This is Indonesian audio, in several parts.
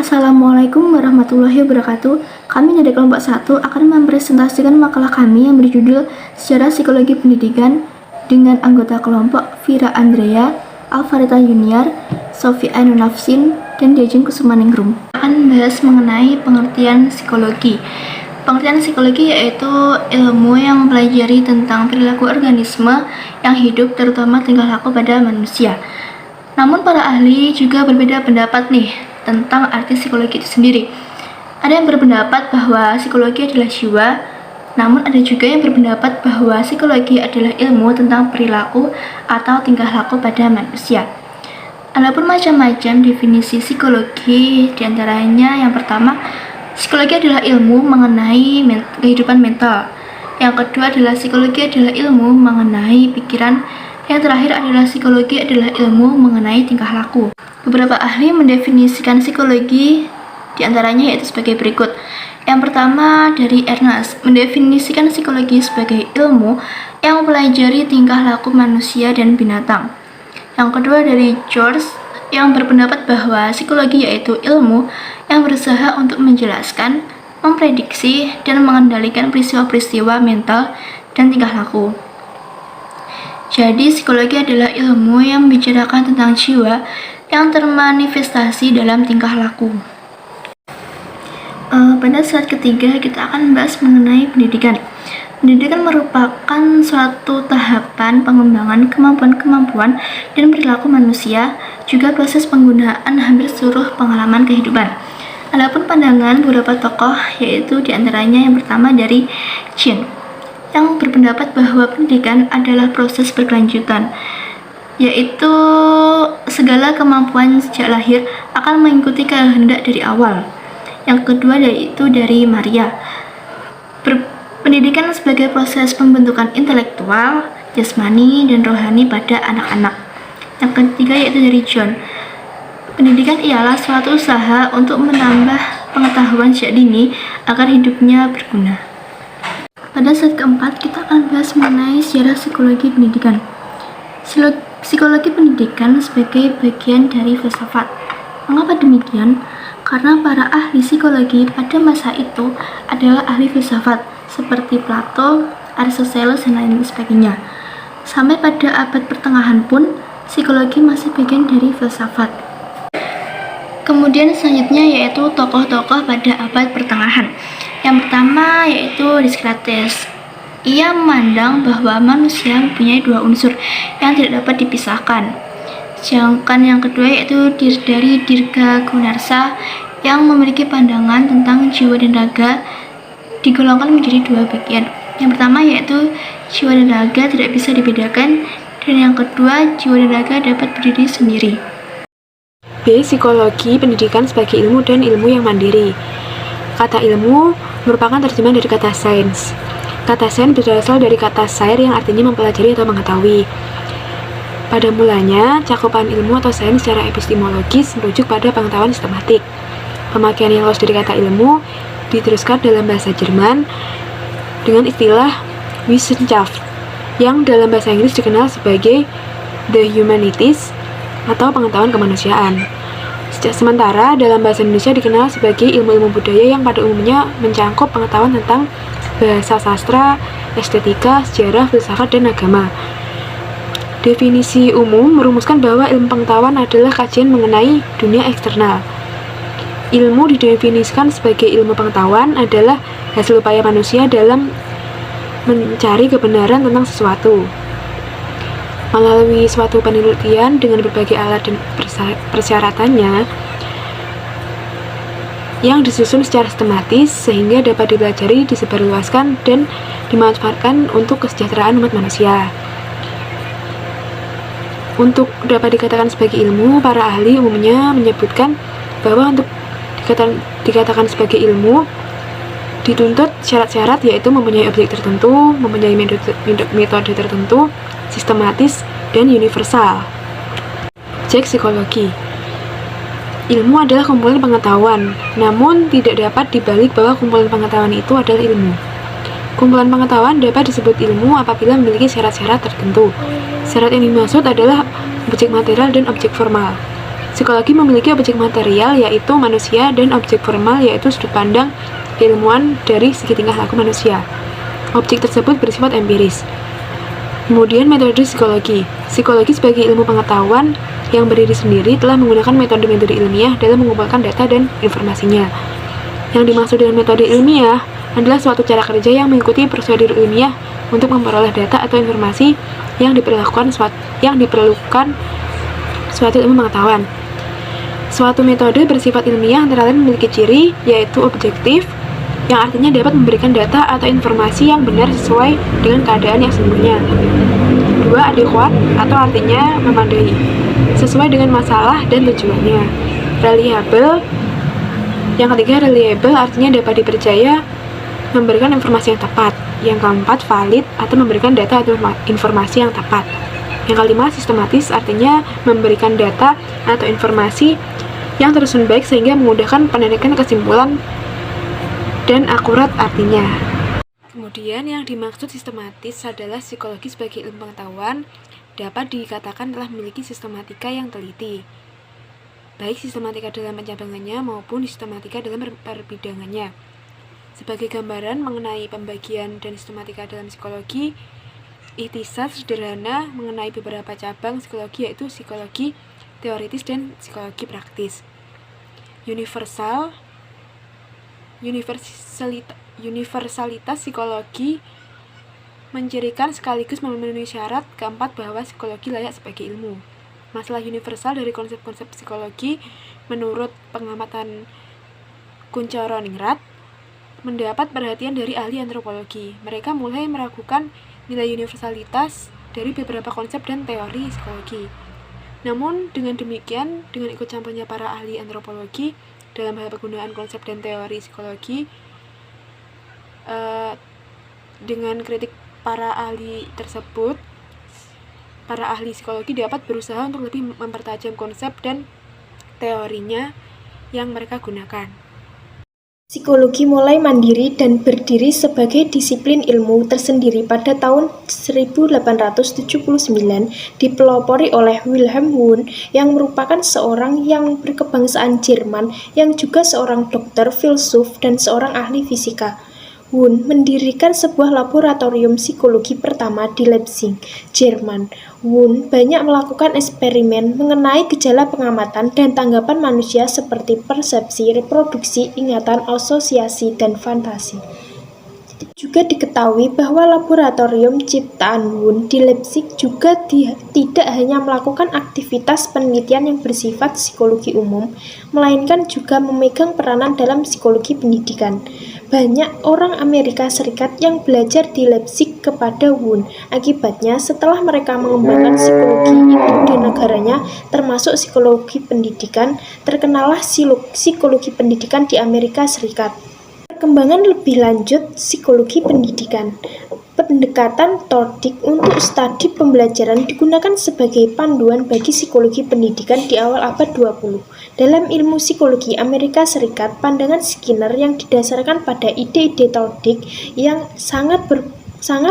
Assalamualaikum warahmatullahi wabarakatuh. Kami dari kelompok 1 akan mempresentasikan makalah kami yang berjudul Sejarah Psikologi Pendidikan dengan anggota kelompok Vira Andrea, Alvarita Junior, Sofi Ainunafsin, dan Diajeng Kusumaningrum. Akan membahas mengenai pengertian psikologi. Pengertian psikologi yaitu ilmu yang mempelajari tentang perilaku organisme yang hidup, terutama tingkah laku pada manusia. Namun para ahli juga berbeda pendapat nih tentang arti psikologi itu sendiri. Ada yang berpendapat bahwa psikologi adalah jiwa, namun ada juga yang berpendapat bahwa psikologi adalah ilmu tentang perilaku atau tingkah laku pada manusia. Ada pun macam-macam definisi psikologi, diantaranya yang pertama, psikologi adalah ilmu mengenai kehidupan mental. Yang kedua adalah psikologi adalah ilmu mengenai pikiran. Yang terakhir adalah psikologi adalah ilmu mengenai tingkah laku. Beberapa ahli mendefinisikan psikologi diantaranya yaitu sebagai berikut. Yang pertama dari Ernst, mendefinisikan psikologi sebagai ilmu yang mempelajari tingkah laku manusia dan binatang. Yang kedua dari George, yang berpendapat bahwa psikologi yaitu ilmu yang berusaha untuk menjelaskan, memprediksi, dan mengendalikan peristiwa-peristiwa mental dan tingkah laku. Jadi, psikologi adalah ilmu yang membicarakan tentang jiwa yang termanifestasi dalam tingkah laku. Pada slide ketiga, kita akan membahas mengenai pendidikan. Pendidikan merupakan suatu tahapan pengembangan kemampuan-kemampuan dan perilaku manusia, juga proses penggunaan hampir seluruh pengalaman kehidupan. Adapun pandangan beberapa tokoh, yaitu diantaranya yang pertama dari Chin, yang berpendapat bahwa pendidikan adalah proses berkelanjutan, yaitu segala kemampuan sejak lahir akan mengikuti kehendak dari awal. Yang kedua yaitu dari Maria, pendidikan sebagai proses pembentukan intelektual, jasmani, dan rohani pada anak-anak. Yang ketiga yaitu dari John, pendidikan ialah suatu usaha untuk menambah pengetahuan sejak dini agar hidupnya berguna. Pada slide keempat, kita akan bahas mengenai sejarah psikologi pendidikan. Psikologi pendidikan sebagai bagian dari filsafat. Mengapa demikian? Karena para ahli psikologi pada masa itu adalah ahli filsafat seperti Plato, Aristoteles, dan lain sebagainya. Sampai pada abad pertengahan pun, psikologi masih bagian dari filsafat. Kemudian selanjutnya yaitu tokoh-tokoh pada abad pertengahan. Yang pertama yaitu Descartes. Ia memandang bahwa manusia mempunyai dua unsur yang tidak dapat dipisahkan. Sedangkan yang kedua yaitu dari Dirga Gunarsa, yang memiliki pandangan tentang jiwa dan raga digolongkan menjadi dua bagian. Yang pertama yaitu jiwa dan raga tidak bisa dibedakan, dan yang kedua jiwa dan raga dapat berdiri sendiri. B. Psikologi pendidikan sebagai ilmu dan ilmu yang mandiri. Kata ilmu merupakan terjemahan dari kata sains. Kata sains berasal dari kata sair yang artinya mempelajari atau mengetahui. Pada mulanya, cakupan ilmu atau sains secara epistemologis merujuk pada pengetahuan sistematik. Pemakaian yang luas dari kata ilmu diteruskan dalam bahasa Jerman dengan istilah Wissenschaft, yang dalam bahasa Inggris dikenal sebagai the humanities atau pengetahuan kemanusiaan. Sementara dalam bahasa Indonesia dikenal sebagai ilmu-ilmu budaya yang pada umumnya mencangkup pengetahuan tentang bahasa sastra, estetika, sejarah, filsafat, dan agama. Definisi umum merumuskan bahwa ilmu pengetahuan adalah kajian mengenai dunia eksternal. Ilmu didefinisikan sebagai ilmu pengetahuan adalah hasil upaya manusia dalam mencari kebenaran tentang sesuatu. Melalui suatu penelitian dengan berbagai alat dan persyaratannya yang disusun secara sistematis sehingga dapat dipelajari, disebarluaskan, dan dimanfaatkan untuk kesejahteraan umat manusia. Untuk dapat dikatakan sebagai ilmu, para ahli umumnya menyebutkan bahwa untuk dikatakan sebagai ilmu dituntut syarat-syarat, yaitu mempunyai objek tertentu, mempunyai metode tertentu, sistematis, dan universal. Cek psikologi. Ilmu adalah kumpulan pengetahuan, namun tidak dapat dibalik bahwa kumpulan pengetahuan itu adalah ilmu. Kumpulan pengetahuan dapat disebut ilmu apabila memiliki syarat-syarat tertentu. Syarat yang dimaksud adalah objek material dan objek formal. Psikologi memiliki objek material yaitu manusia dan objek formal yaitu sudut pandang ilmuwan dari segi tingkah laku manusia. Objek tersebut bersifat empiris. Kemudian metode psikologi. Psikologi sebagai ilmu pengetahuan yang berdiri sendiri telah menggunakan metode-metode ilmiah dalam mengumpulkan data dan informasinya. Yang dimaksud dengan metode ilmiah adalah suatu cara kerja yang mengikuti prosedur ilmiah untuk memperoleh data atau informasi yang diperlukan suatu ilmu pengetahuan. Suatu metode bersifat ilmiah antara lain memiliki ciri yaitu objektif, yang artinya dapat memberikan data atau informasi yang benar sesuai dengan keadaan yang sesungguhnya. 2. Adekuat atau artinya memadai, sesuai dengan masalah dan tujuannya. Reliable. Yang ketiga, reliable artinya dapat dipercaya, memberikan informasi yang tepat. Yang keempat, valid atau memberikan data atau informasi yang tepat. Yang kelima, sistematis artinya memberikan data atau informasi yang tersusun baik sehingga memudahkan penarikan kesimpulan dan akurat artinya. Kemudian yang dimaksud sistematis adalah psikologi sebagai ilmu pengetahuan dapat dikatakan telah memiliki sistematika yang teliti, baik sistematika dalam pencabangannya maupun sistematika dalam perbidangannya. Sebagai gambaran mengenai pembagian dan sistematika dalam psikologi, ikhtisar sederhana mengenai beberapa cabang psikologi yaitu psikologi teoritis dan psikologi praktis. Universalitas psikologi mencirikan sekaligus memenuhi syarat keempat bahwa psikologi layak sebagai ilmu. Masalah universal dari konsep-konsep psikologi menurut pengamatan Kunchoro-Ningrat mendapat perhatian dari ahli antropologi. Mereka mulai meragukan nilai universalitas dari beberapa konsep dan teori psikologi. Namun dengan demikian, dengan ikut campurnya para ahli antropologi dalam hal penggunaan konsep dan teori psikologi, dengan kritik para ahli tersebut, para ahli psikologi dapat berusaha untuk lebih mempertajam konsep dan teorinya yang mereka gunakan. Psikologi mulai mandiri dan berdiri sebagai disiplin ilmu tersendiri pada tahun 1879, dipelopori oleh Wilhelm Wundt yang merupakan seorang yang berkebangsaan Jerman yang juga seorang dokter, filsuf, dan seorang ahli fisika. Wundt mendirikan sebuah laboratorium psikologi pertama di Leipzig, Jerman. Wundt banyak melakukan eksperimen mengenai gejala pengamatan dan tanggapan manusia seperti persepsi, reproduksi, ingatan, asosiasi, dan fantasi. Juga diketahui bahwa laboratorium ciptaan Wundt di Leipzig juga tidak hanya melakukan aktivitas penelitian yang bersifat psikologi umum, melainkan juga memegang peranan dalam psikologi pendidikan. Banyak orang Amerika Serikat yang belajar di Leipzig kepada Wundt. Akibatnya, setelah mereka mengembangkan psikologi itu di negaranya, termasuk psikologi pendidikan, terkenallah psikologi pendidikan di Amerika Serikat. Perkembangan lebih lanjut psikologi pendidikan. Pendekatan Tordik untuk studi pembelajaran digunakan sebagai panduan bagi psikologi pendidikan di awal abad 20. Dalam ilmu psikologi Amerika Serikat, pandangan Skinner yang didasarkan pada ide-ide Tordik yang sangat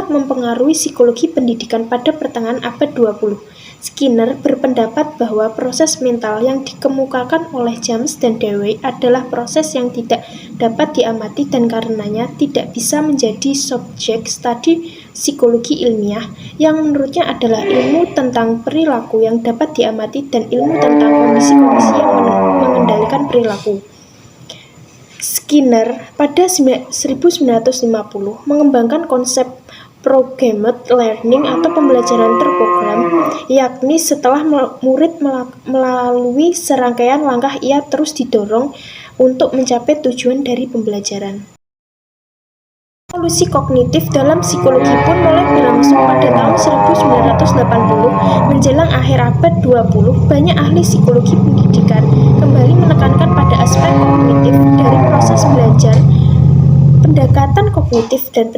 mempengaruhi psikologi pendidikan pada pertengahan abad 20. Skinner berpendapat bahwa proses mental yang dikemukakan oleh James dan Dewey adalah proses yang tidak dapat diamati dan karenanya tidak bisa menjadi subjek studi psikologi ilmiah, yang menurutnya adalah ilmu tentang perilaku yang dapat diamati dan ilmu tentang kondisi-kondisi yang mengendalikan perilaku. Skinner pada 1950 mengembangkan konsep programmed learning atau pembelajaran terprogram, yakni setelah murid melalui serangkaian langkah ia terus didorong untuk mencapai tujuan dari pembelajaran. Evolusi kognitif dalam psikologi pun mulai berlangsung pada tahun 1980. Menjelang akhir abad 20, banyak ahli psikologi pendidikan kembali menekankan pada aspek kognitif dari proses belajar, pendekatan kognitif dan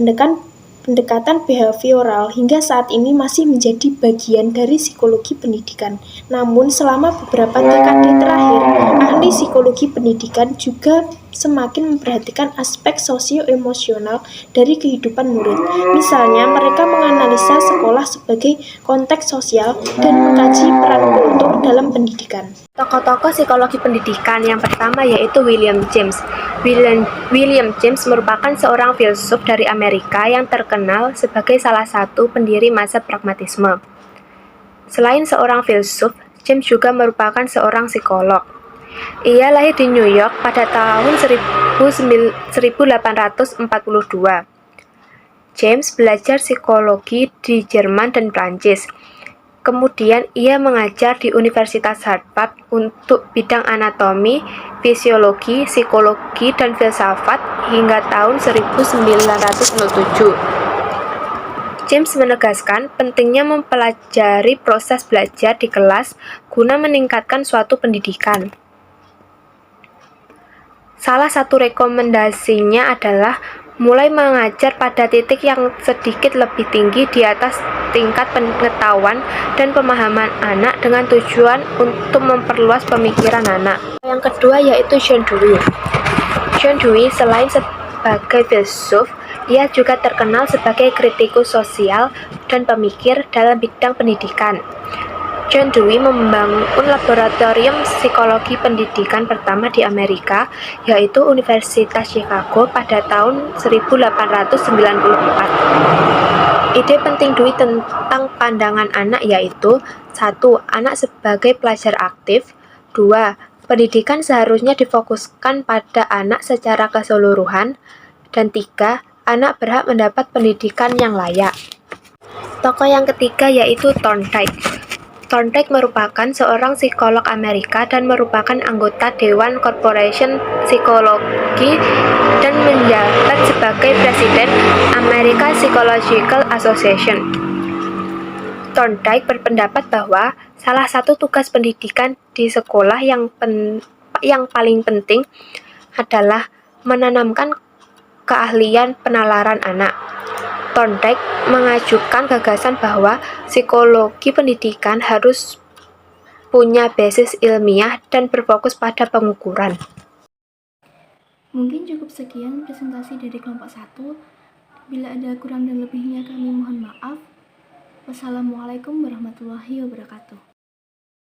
pendekatan behavioral hingga saat ini masih menjadi bagian dari psikologi pendidikan. Namun selama beberapa dekade terakhir, ahli psikologi pendidikan juga semakin memperhatikan aspek sosio-emosional dari kehidupan murid. Misalnya, mereka menganalisa sekolah sebagai konteks sosial dan mengkaji peran kultur dalam pendidikan. Tokoh-tokoh psikologi pendidikan yang pertama yaitu William James. William James merupakan seorang filsuf dari Amerika yang terkenal sebagai salah satu pendiri masa pragmatisme. Selain seorang filsuf, James juga merupakan seorang psikolog. Ia lahir di New York pada tahun 1842. James belajar psikologi di Jerman dan Prancis. Kemudian ia mengajar di Universitas Harvard untuk bidang anatomi, fisiologi, psikologi, dan filsafat hingga tahun 1907. James menegaskan pentingnya mempelajari proses belajar di kelas guna meningkatkan suatu pendidikan. Salah satu rekomendasinya adalah mulai mengajar pada titik yang sedikit lebih tinggi di atas tingkat pengetahuan dan pemahaman anak dengan tujuan untuk memperluas pemikiran anak. Yang kedua yaitu John Dewey. John Dewey selain sebagai filsuf, ia juga terkenal sebagai kritikus sosial dan pemikir dalam bidang pendidikan. John Dewey membangun laboratorium psikologi pendidikan pertama di Amerika, yaitu Universitas Chicago pada tahun 1894. Ide penting Dewey tentang pandangan anak yaitu 1. Anak sebagai pelajar aktif. 2. Pendidikan seharusnya difokuskan pada anak secara keseluruhan. Dan 3. Anak berhak mendapat pendidikan yang layak. Tokoh yang ketiga yaitu Thorndike. Thorndike merupakan seorang psikolog Amerika dan merupakan anggota Dewan Corporation Psikologi dan menjabat sebagai Presiden American Psychological Association. Thorndike berpendapat bahwa salah satu tugas pendidikan di sekolah yang paling penting adalah menanamkan keahlian penalaran anak. Thorndike mengajukan gagasan bahwa psikologi pendidikan harus punya basis ilmiah dan berfokus pada pengukuran. Mungkin cukup sekian presentasi dari kelompok 1. Bila ada kurang dan lebihnya kami mohon maaf. Wassalamualaikum warahmatullahi wabarakatuh.